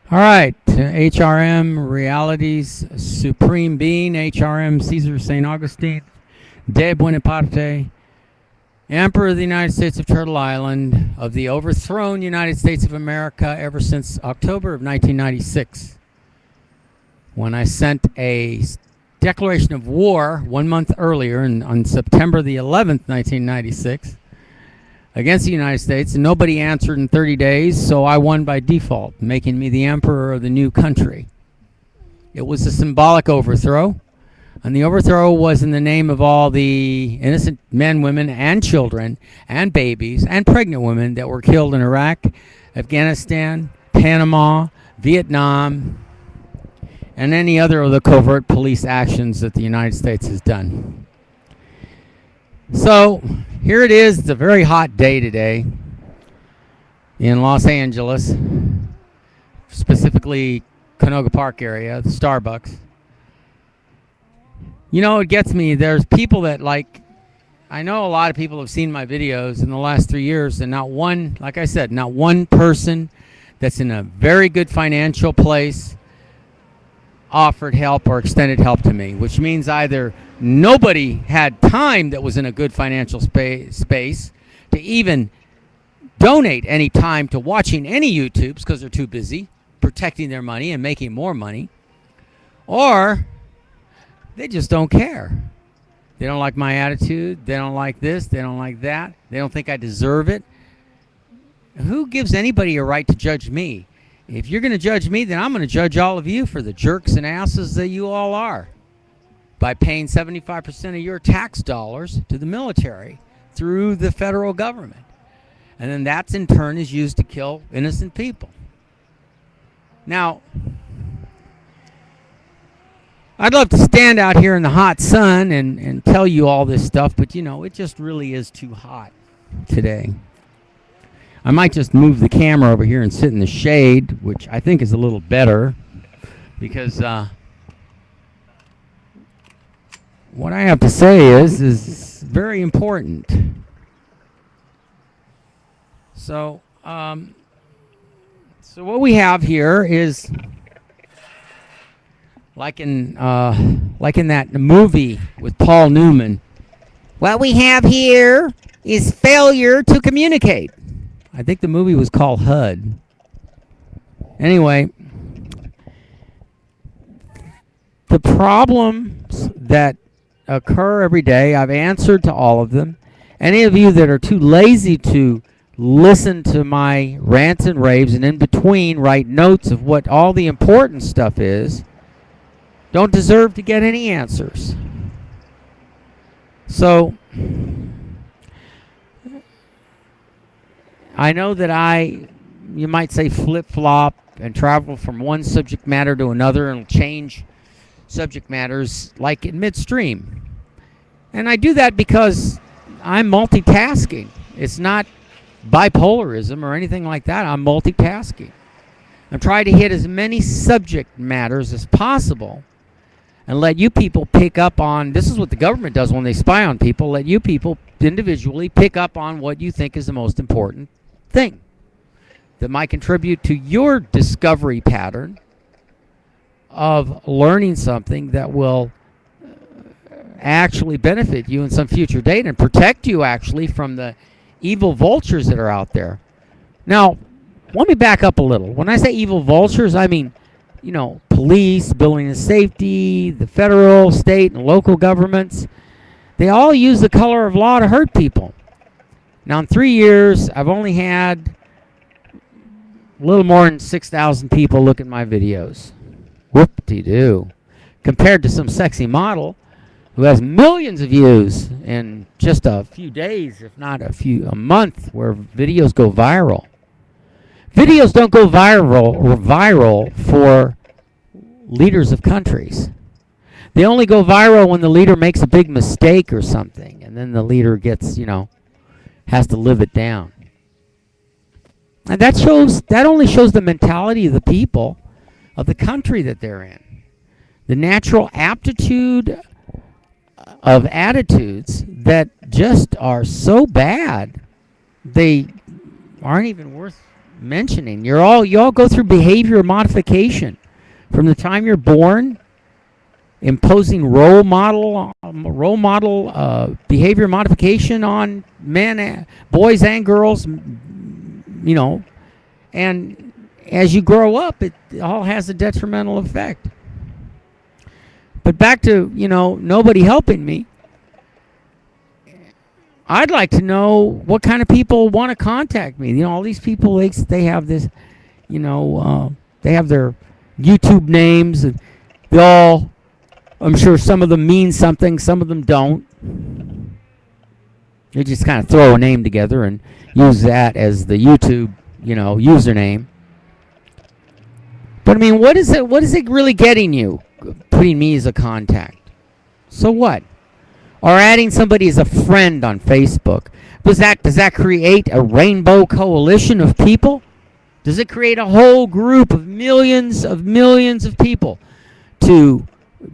All right, HRM Realities Supreme Being, HRM Caesar St. Augustine, de Buonaparte, Emperor of the United States of Turtle Island, of the overthrown United States of America ever since October of 1996, when I sent a declaration of war 1 month earlier on September the 11th, 1996, against the United States, and nobody answered in 30 days, so I won by default, making me the emperor of the new country. It was a symbolic overthrow, and the overthrow was in the name of all the innocent men, women, and children, and babies, and pregnant women that were killed in Iraq, Afghanistan, Panama, Vietnam, and any other of the covert police actions that the United States has done. So here it is. It's a very hot day today in Los Angeles, specifically Canoga Park area, the Starbucks. You know, it gets me. There's people that I know a lot of people have seen my videos in the last 3 years, and not one, like I said, not one person that's in a very good financial place offered help or extended help to me, which means either nobody had time that was in a good financial space to even donate any time to watching any YouTubes because they're too busy protecting their money and making more money, or they just don't care. They don't like my attitude. They don't like this. They don't like that. They don't think I deserve it. Who gives anybody a right to judge me? If you're going to judge me, then I'm going to judge all of you for the jerks and asses that you all are by paying 75% of your tax dollars to the military through the federal government. And then that, in turn, is used to kill innocent people. Now, I'd love to stand out here in the hot sun and tell you all this stuff, but, you know, it just really is too hot today. I might just move the camera over here and sit in the shade, which I think is a little better, because what I have to say is very important. So what we have here is like in that movie with Paul Newman. What we have here is failure to communicate. I think the movie was called HUD. Anyway, the problems that occur every day, I've answered to all of them. Any of you that are too lazy to listen to my rants and raves and in between write notes of what all the important stuff is, don't deserve to get any answers. So I know that you might say flip-flop and travel from one subject matter to another and change subject matters like in midstream. And I do that because I'm multitasking. It's not bipolarism or anything like that. I'm multitasking. I'm trying to hit as many subject matters as possible and let you people pick up on, this is what the government does when they spy on people, let you people individually pick up on what you think is the most important thing that might contribute to your discovery pattern of learning something that will actually benefit you in some future date and protect you actually from the evil vultures that are out there. Now, let me back up a little. When I say evil vultures, I mean, you know, police, building and safety, the federal, state, and local governments. They all use the color of law to hurt people. Now, in 3 years, I've only had a little more than 6,000 people look at my videos. Whoop-de-doo. Compared to some sexy model who has millions of views in just a few days, if not a month, where videos go viral. Videos don't go viral for leaders of countries. They only go viral when the leader makes a big mistake or something, and then the leader gets, has to live it down. And that only shows the mentality of the people of the country that they're in. The natural aptitude of attitudes that just are so bad, they aren't even worth mentioning. You all go through behavior modification from the time you're born, imposing role model behavior modification on men, boys and girls, and as you grow up, it all has a detrimental effect. But back to, nobody helping me. I'd like to know what kind of people want to contact me. All these people, they have this, they have their YouTube names, and they all, I'm sure some of them mean something, some of them don't. They just kind of throw a name together and use that as the YouTube, username. But I mean, what is it really getting you, putting me as a contact? So what? Or adding somebody as a friend on Facebook. Does that create a rainbow coalition of people? Does it create a whole group of millions of people to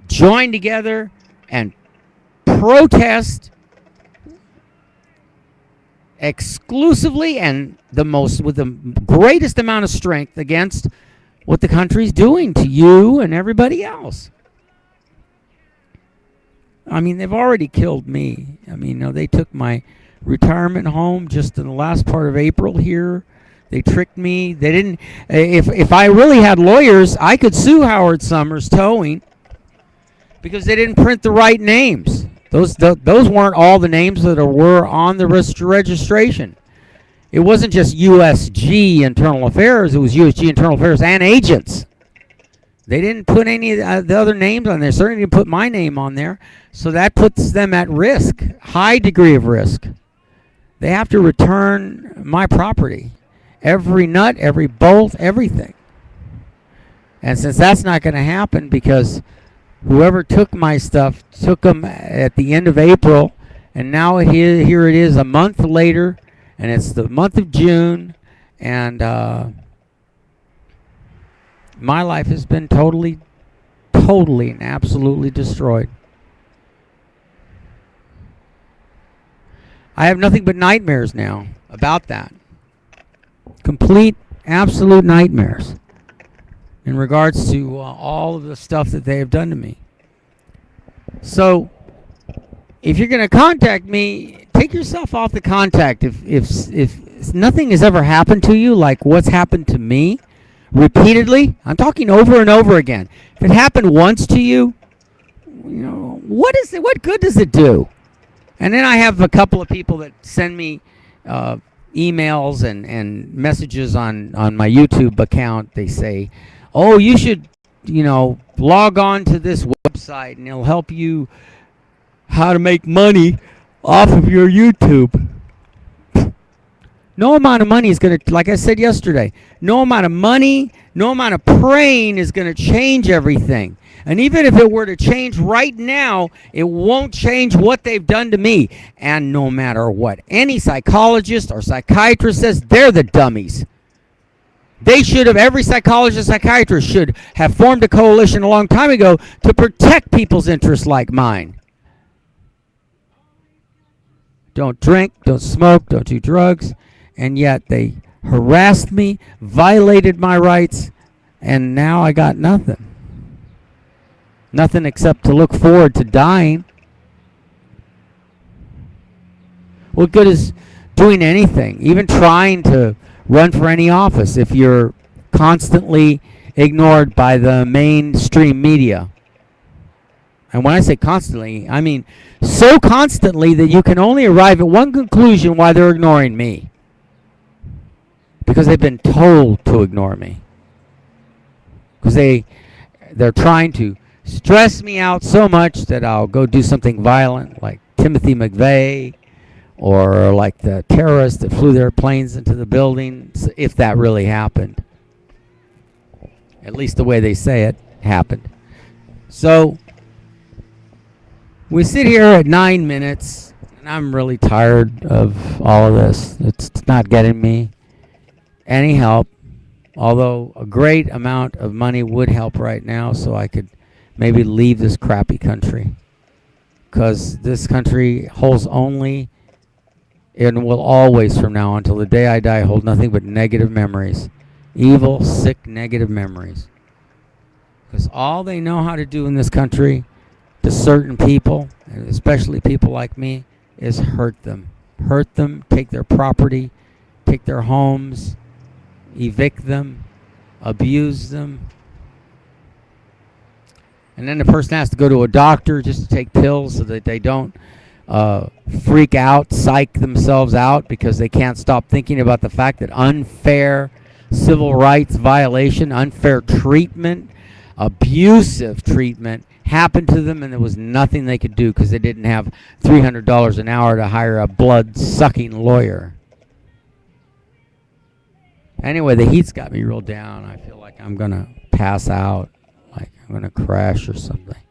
join together and protest exclusively and with the greatest amount of strength against what the country's doing to you and everybody else? I mean, they've already killed me. I mean, they took my retirement home just in the last part of April here. They tricked me. They didn't. If I really had lawyers, I could sue Howard Summers Towing because they didn't print the right names. Those weren't all the names that were on the registration. It wasn't just USG Internal Affairs. It was USG Internal Affairs and agents. They didn't put any of the other names on there. Certainly didn't put my name on there. So that puts them at risk, high degree of risk. They have to return my property. Every nut, every bolt, everything. And since that's not going to happen because whoever took my stuff took them at the end of April, and now here it is a month later, and it's the month of June, and my life has been totally and absolutely destroyed. I have nothing but nightmares now about that. Complete, absolute nightmares in regards to all of the stuff that they have done to me. So, if you're going to contact me, take yourself off the contact. If nothing has ever happened to you like what's happened to me, repeatedly, I'm talking over and over again. If it happened once to you, what good does it do? And then I have a couple of people that send me emails and messages on my YouTube account. They say, oh, you should, log on to this website and it'll help you how to make money off of your YouTube. No amount of money is going to, like I said yesterday, no amount of money, no amount of praying is going to change everything. And even if it were to change right now, it won't change what they've done to me. And no matter what any psychologist or psychiatrist says, they're the dummies. Every psychologist, psychiatrist should have formed a coalition a long time ago to protect people's interests like mine. Don't drink, don't smoke, don't do drugs. And yet they harassed me, violated my rights, and now I got nothing. Nothing except to look forward to dying. What good is doing anything, even trying to run for any office, if you're constantly ignored by the mainstream media? And when I say constantly, I mean so constantly that you can only arrive at one conclusion why they're ignoring me. Because they've been told to ignore me. Because they're trying to stress me out so much that I'll go do something violent, like Timothy McVeigh, or like the terrorists that flew their planes into the building, if that really happened. At least the way they say it happened. So, we sit here at 9 minutes, and I'm really tired of all of this. It's not getting me any help, although a great amount of money would help right now so I could maybe leave this crappy country, because this country holds only and will always from now on until the day I die hold nothing but negative memories. Evil, sick, negative memories. Because all they know how to do in this country to certain people, and especially people like me, is hurt them. Hurt them, take their property, take their homes, evict them, abuse them. And then the person has to go to a doctor just to take pills so that they don't freak out, psych themselves out because they can't stop thinking about the fact that unfair civil rights violation, unfair treatment, abusive treatment happened to them, and there was nothing they could do because they didn't have $300 an hour to hire a blood-sucking lawyer. Anyway, the heat's got me real down. I feel like I'm going to pass out, like I'm going to crash or something.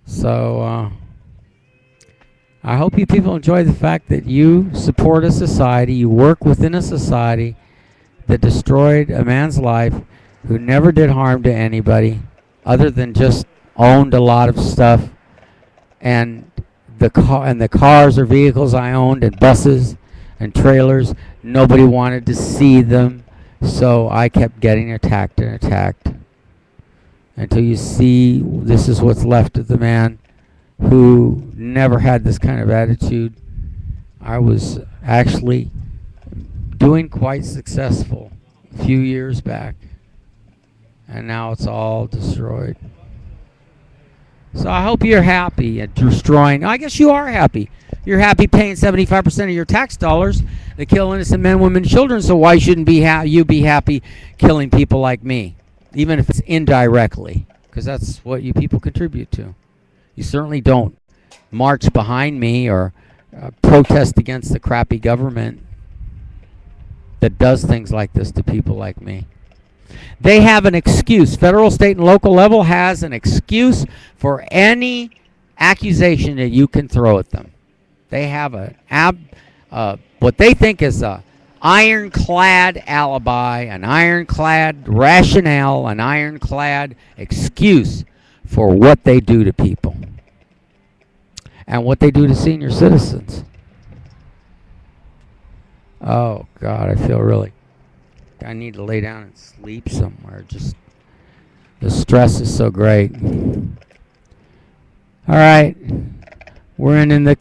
So, I hope you people enjoy the fact that you support a society, you work within a society that destroyed a man's life who never did harm to anybody other than just owned a lot of stuff, and the cars or vehicles I owned and buses and trailers, nobody wanted to see them, so I kept getting attacked and attacked until you see this is what's left of the man who never had this kind of attitude. I was actually doing quite successful a few years back, and now it's all destroyed. So I hope you're happy at destroying. I guess you are happy. You're happy paying 75% of your tax dollars to kill innocent men, women, and children, so why shouldn't you be happy killing people like me, even if it's indirectly, because that's what you people contribute to. You certainly don't march behind me or protest against the crappy government that does things like this to people like me. They have an excuse. Federal, state, and local level has an excuse for any accusation that you can throw at them. They have what they think is a ironclad alibi, an ironclad rationale, an ironclad excuse for what they do to people and what they do to senior citizens. Oh, God, I feel really... I need to lay down and sleep somewhere. Just the stress is so great. All right, we're ending the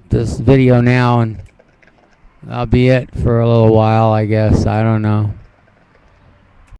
this video now, and that'll be it for a little while, I guess. I don't know.